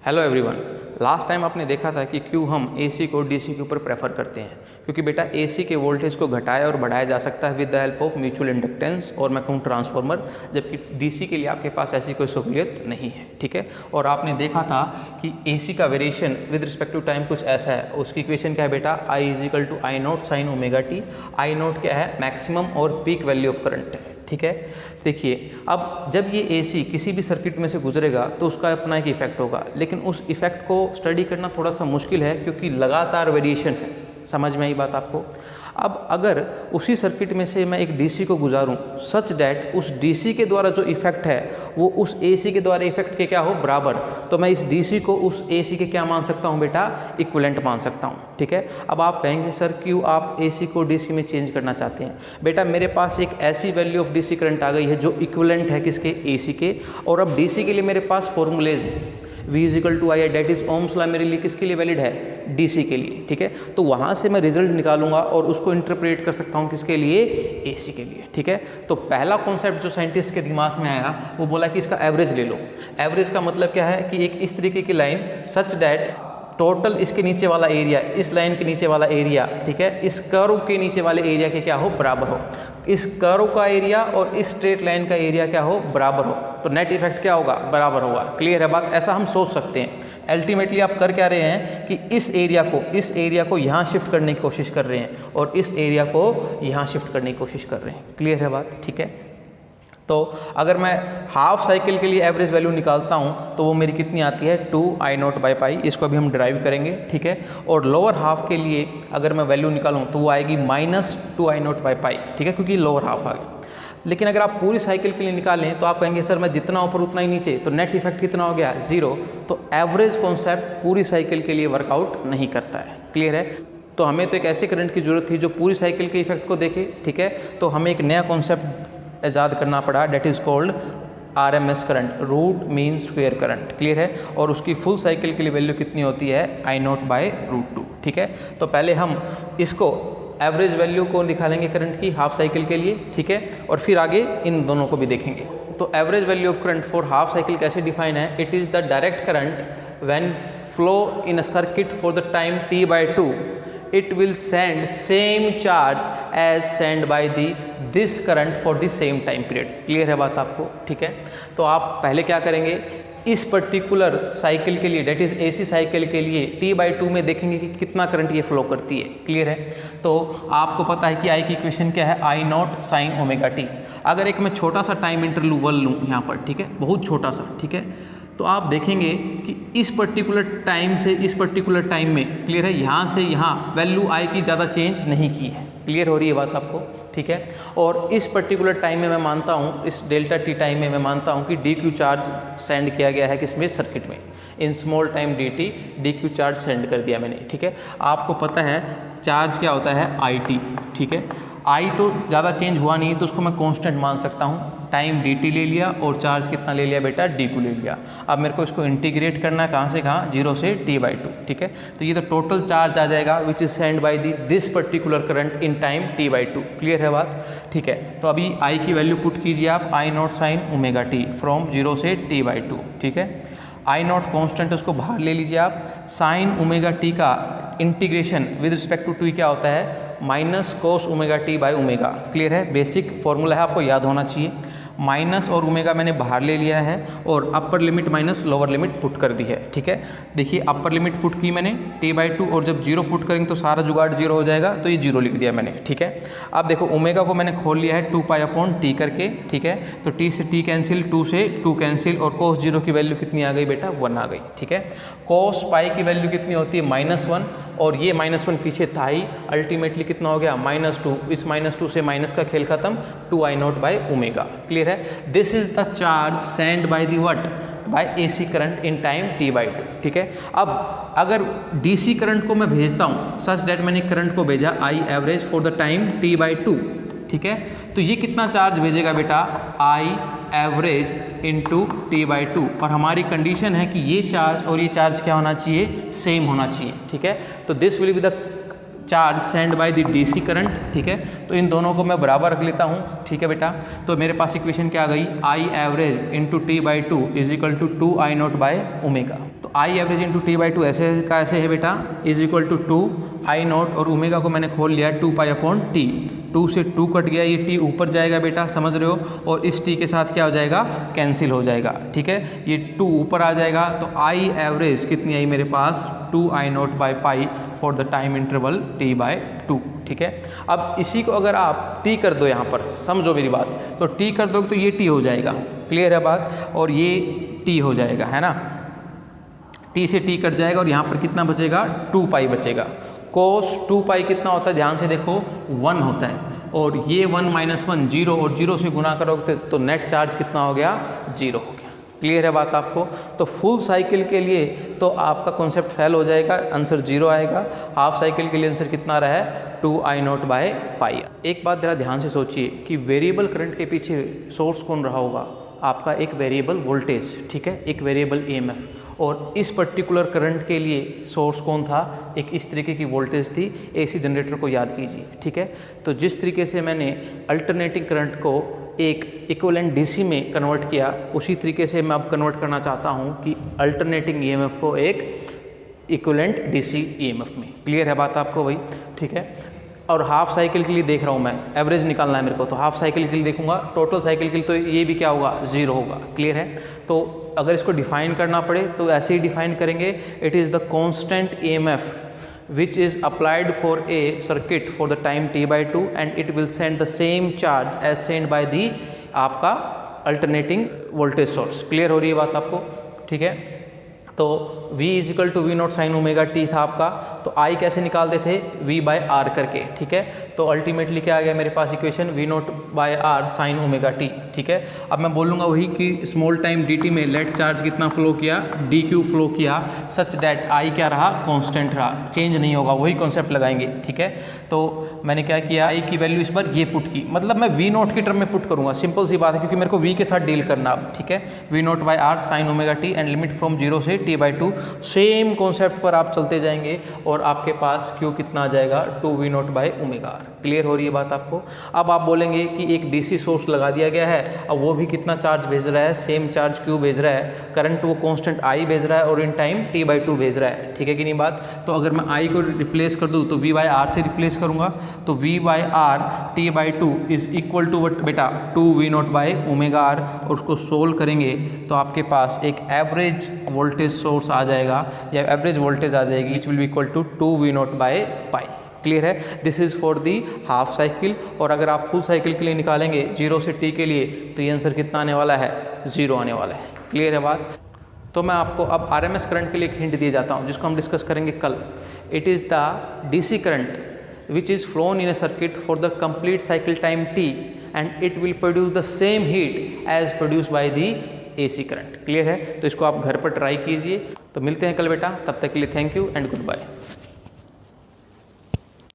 Hello everyone. Last time आपने देखा था कि क्यों हम एसी को डीसी के ऊपर प्रेफर करते हैं, क्योंकि बेटा एसी के वोल्टेज को घटाया और बढ़ाया जा सकता है with the help of mutual inductance और मैं कहूँ ट्रांसफार्मर, जबकि डीसी के लिए आपके पास ऐसी कोई सहूलियत नहीं है। ठीक है, और आपने देखा था कि एसी का variation with respect to time कुछ ऐसा है। उसकी इक्वेशन क्या है बेटा, I = I not sine omega T. I not क्या है, मैक्सिमम और पीक वैल्यू ऑफ करंट है। ठीक है, देखिए अब जब ये एसी किसी भी सर्किट में से गुजरेगा तो उसका अपना एक इफेक्ट होगा, लेकिन उस इफेक्ट को स्टडी करना थोड़ा सा मुश्किल है क्योंकि लगातार वेरिएशन है। समझ में आई बात आपको? अब अगर उसी सर्किट में से मैं एक डीसी को गुजारूं सच डैट उस डीसी के द्वारा जो इफेक्ट है वो उस एसी के द्वारा इफेक्ट के क्या हो, बराबर, तो मैं इस डीसी को उस एसी के क्या मान सकता हूं बेटा, इक्विवेलेंट मान सकता हूं। ठीक है, अब आप कहेंगे सर क्यों आप एसी को डीसी में चेंज करना चाहते हैं? बेटा मेरे पास एक ऐसी वैल्यू ऑफ डीसी करंट आ गई है जो इक्विवेलेंट है किसके, एसी के, और अब डीसी के लिए मेरे पास फॉर्मूलेज हैं। V = I, that is Ohm's law मेरे लिए किसके लिए वैलिड है, डीसी के लिए। ठीक है, तो वहाँ से मैं रिजल्ट निकालूंगा और उसको इंटरप्रेट कर सकता हूँ किसके लिए, एसी के लिए। ठीक है, तो पहला कॉन्सेप्ट जो साइंटिस्ट के दिमाग में आया वो बोला कि इसका एवरेज ले लो। एवरेज का मतलब क्या है कि एक इस तरीके की लाइन सच डैट टोटल इसके नीचे वाला एरिया, इस लाइन के नीचे वाला एरिया, ठीक है, इस कर्व के नीचे वाले एरिया के क्या हो, बराबर हो। इस कर्व का एरिया और इस स्ट्रेट लाइन का एरिया क्या हो, बराबर हो, तो नेट इफेक्ट क्या होगा, बराबर होगा। क्लियर है बात? ऐसा हम सोच सकते हैं। अल्टीमेटली आप कर क्या रहे हैं कि इस एरिया को यहाँ शिफ्ट करने की कोशिश कर रहे हैं और इस एरिया को यहाँ शिफ्ट करने की कोशिश कर रहे हैं। क्लियर है बात? ठीक है, तो अगर मैं हाफ साइकिल के लिए एवरेज वैल्यू निकालता हूँ तो वो मेरी कितनी आती है, 2I0/π। इसको अभी हम ड्राइव करेंगे। ठीक है, और लोअर हाफ के लिए अगर मैं वैल्यू निकालूँ तो वो आएगी -2I0/π। ठीक है, क्योंकि लोअर हाफ आ गया। लेकिन अगर आप पूरी साइकिल के लिए निकालें तो आप कहेंगे सर मैं जितना ऊपर उतना ही नीचे, तो नेट इफेक्ट कितना हो गया, 0। तो एवरेज कॉन्सेप्ट पूरी साइकिल के लिए वर्कआउट नहीं करता है। क्लियर है? तो हमें तो एक ऐसे करंट की जरूरत थी जो पूरी साइकिल के इफेक्ट को देखे। ठीक है, तो हमें एक नया कॉन्सेप्ट ईजाद करना पड़ा, that is called RMS current, root mean square current. Clear है? और उसकी फुल साइकिल के लिए वैल्यू कितनी होती है, I0/√2। ठीक है, तो पहले हम इसको एवरेज वैल्यू को निकालेंगे करंट की हाफ साइकिल के लिए। ठीक है, और फिर आगे इन दोनों को भी देखेंगे। तो average value of current for half cycle कैसे डिफाइन है, it is the direct current when flow in a circuit for the time T/2 it will send same charge as sent by this current for the same time period। Clear है बात आपको? ठीक है, तो आप पहले क्या करेंगे, इस पर्टिकुलर साइकिल के लिए, डेट इज एसी साइकिल के लिए T/2 में देखेंगे कि कितना करंट ये फ्लो करती है। क्लियर है? तो आपको पता है कि आई की इक्वेशन क्या है, I0 sin ओमेगा टी। अगर एक मैं छोटा सा टाइम इंटरवल लूँ यहाँ पर, ठीक है, बहुत छोटा सा, ठीक है, तो आप देखेंगे कि इस पर्टिकुलर टाइम से इस पर्टिकुलर टाइम में, क्लियर है, यहाँ से यहाँ वैल्यू आई की ज़्यादा चेंज नहीं की है। क्लियर हो रही है बात आपको? ठीक है, और इस पर्टिकुलर टाइम में मैं मानता हूँ, इस डेल्टा टी टाइम में मैं मानता हूँ कि DQ चार्ज सेंड किया गया है किसमें, सर्किट में। In small time dt DQ charge sent कर दिया मैंने। ठीक है, आपको पता है चार्ज क्या होता है, IT। ठीक है, आई तो ज़्यादा चेंज हुआ नहीं तो उसको मैं कांस्टेंट मान सकता हूँ। टाइम dt ले लिया और चार्ज कितना ले लिया बेटा, DQ ले लिया। अब मेरे को इसको इंटीग्रेट करना है, कहाँ से कहाँ, 0 से T/2। ठीक है, तो ये तो टोटल चार्ज आ जाएगा which is send by this particular current in time T/2। Clear है बात? ठीक है, तो अभी आई की वैल्यू पुट कीजिए आप, I0 sin omega T from 0 से T/2। ठीक है, I0 कांस्टेंट उसको बाहर ले लीजिए आप। साइन ओमेगा टी का integration with respect to t क्या होता है, -cos ओमेगा t/ओमेगा। क्लियर है? बेसिक फॉर्मूला है, आपको याद होना चाहिए। माइनस और ओमेगा मैंने बाहर ले लिया है और upper limit minus lower limit put कर दी है। ठीक है, देखिए अपर लिमिट पुट की मैंने T/2 और जब 0 पुट करेंगे तो सारा जुगाड़ 0 हो जाएगा, तो ये 0 लिख दिया मैंने। ठीक है, अब देखो ओमेगा को मैंने खोल लिया है 2π/t करके। ठीक है, तो t से t कैंसिल, 2 से 2 कैंसिल, और cos 0 की वैल्यू कितनी आ गई बेटा, 1 आ गई। ठीक है, cos π की वैल्यू कितनी होती है, -1, और ये -1 पीछे था ही, अल्टीमेटली कितना हो गया, -2। इस -2 से माइनस का खेल खत्म, 2I0/ओमेगा। क्लियर है? This is the charge send by the what, by AC current in time T/2। ठीक है, अब अगर डीसी करंट को मैं भेजता हूँ सच डेट मैंने करंट को भेजा I average for the time T/2। ठीक है, तो ये कितना चार्ज भेजेगा बेटा, I एवरेज इंटू T/2, और हमारी कंडीशन है कि ये चार्ज और ये चार्ज क्या होना चाहिए, सेम होना चाहिए। ठीक है, तो this will be the charge send by the DC current, ठीक है। तो इन दोनों को मैं बराबर रख लेता हूँ, ठीक है बेटा। तो मेरे पास इक्वेशन क्या आ गई, I average into T by two is equal to 2 I naught by omega. तो I average into T by two ऐसे का ऐसे है बेटा, is equal to 2 I naught और ओमेगा को मैंने खोल लिया 2 पाई अपॉन टी। 2 से 2 कट गया, ये टी ऊपर जाएगा बेटा, समझ रहे हो, और इस टी के साथ क्या हो जाएगा, कैंसिल हो जाएगा, ठीक है। ये 2 ऊपर आ जाएगा, तो आई एवरेज कितनी आई मेरे पास, 2 I naught by pi for the time interval T by 2, ठीक है। अब इसी को अगर आप टी कर दो, यहाँ पर समझो मेरी बात, तो टी कर दो तो ये टी हो जाएगा, क्लियर है बात, और ये टी हो जाएगा, है ना। टी से टी कट जाएगा और यहाँ पर कितना बचेगा, 2 पाई बचेगा। कोस 2 पाई कितना होता है, ध्यान से देखो 1 होता है, और ये 1 माइनस 1 0, और 0 से गुना करोगे तो नेट चार्ज कितना हो गया, 0 हो गया। क्लियर है बात आपको। तो फुल साइकिल के लिए तो आपका कॉन्सेप्ट फेल हो जाएगा, आंसर 0 आएगा। हाफ साइकिल के लिए आंसर कितना रहा है, 2 आई नॉट बाय पाई। एक बात जरा ध्यान से सोचिए कि वेरिएबल करंट के पीछे सोर्स कौन रहा होगा, आपका एक वेरिएबल वोल्टेज, ठीक है, एक वेरिएबल ईएमएफ, और इस पर्टिकुलर करंट के लिए सोर्स कौन था, एक इस तरीके की वोल्टेज थी। एसी जनरेटर को याद कीजिए, ठीक है। तो जिस तरीके से मैंने अल्टरनेटिंग करंट को एक इक्विवेलेंट डीसी में कन्वर्ट किया, उसी तरीके से मैं अब कन्वर्ट करना चाहता हूं कि अल्टरनेटिंग ईएमएफ को एक इक्विवेलेंट डीसी ईएमएफ में। क्लियर है बात आपको भाई, ठीक है। और हाफ साइकिल के लिए देख रहा हूँ मैं, एवरेज निकालना है मेरे को, तो हाफ साइकिल के लिए देखूंगा, टोटल साइकिल के लिए तो ये भी क्या होगा, 0 होगा। क्लियर है। तो अगर इसको डिफाइन करना पड़े तो ऐसे ही डिफाइन करेंगे, it is the constant EMF which is applied for a circuit for the time t by 2 and it will send the same charge as sent by the आपका alternating voltage source। क्लियर हो रही है बात आपको, ठीक है। तो V is equal to v naught sine omega t था आपका, तो I कैसे निकालते थे, V बाय आर करके, ठीक है। तो अल्टीमेटली क्या आ गया मेरे पास equation, V naught by are sine omega T, ठीक है। अब मैं बोलूँगा वही कि स्मॉल टाइम dt में लेट चार्ज कितना फ्लो किया, dq फ्लो किया, सच दैट I क्या रहा, कांस्टेंट रहा, चेंज नहीं होगा, वही कॉन्सेप्ट लगाएंगे, ठीक है। तो मैंने क्या किया, I की वैल्यू इस बार ये पुट की, मतलब मैं वी नॉट की टर्म में पुट करूँगा, सिंपल सी बात है, क्योंकि मेरे को V के साथ डील करना अब, ठीक है। V naught by are sine omega t and limit from 0 से t बाई 2, सेम कॉन्सेप्ट पर आप चलते जाएंगे और आपके पास Q कितना आ जाएगा, 2 we naught by omega r. Clear हो रही है बात आपको। अब आप बोलेंगे कि एक डीसी सोर्स लगा दिया गया है, अब वो भी कितना चार्ज भेज रहा है, सेम चार्ज Q भेज रहा है, करंट वो कांस्टेंट I भेज रहा है और इन टाइम t बाई 2 भेज रहा है, ठीक है कि नहीं बात। तो अगर मैं I को रिप्लेस कर दूँ तो V बाई आर से रिप्लेस करूँगा, तो V by r t by 2 is equal to what बेटा, 2 we naught by omega r, और उसको सोल्व करेंगे तो आपके पास एक एवरेज वोल्टेज सोर्स आ जाएगा या एवरेज वोल्टेज आ जाएगी, each will be equal to 2 we naught by pi. Clear है। This is for the half cycle, और अगर आप फुल साइकिल के लिए निकालेंगे 0 से t के लिए, तो ये आंसर कितना आने वाला है, 0 आने वाला है। क्लियर है बात। तो मैं आपको अब RMS करंट के लिए एक हिंट दिए जाता हूँ, जिसको हम डिस्कस करेंगे कल। It is the DC current which is flown in a circuit for the complete cycle time t and it will produce the same heat as produce by the AC current. Clear है। तो इसको आप घर पर try कीजिए। तो मिलते हैं कल बेटा, तब तक के लिए thank you and good bye.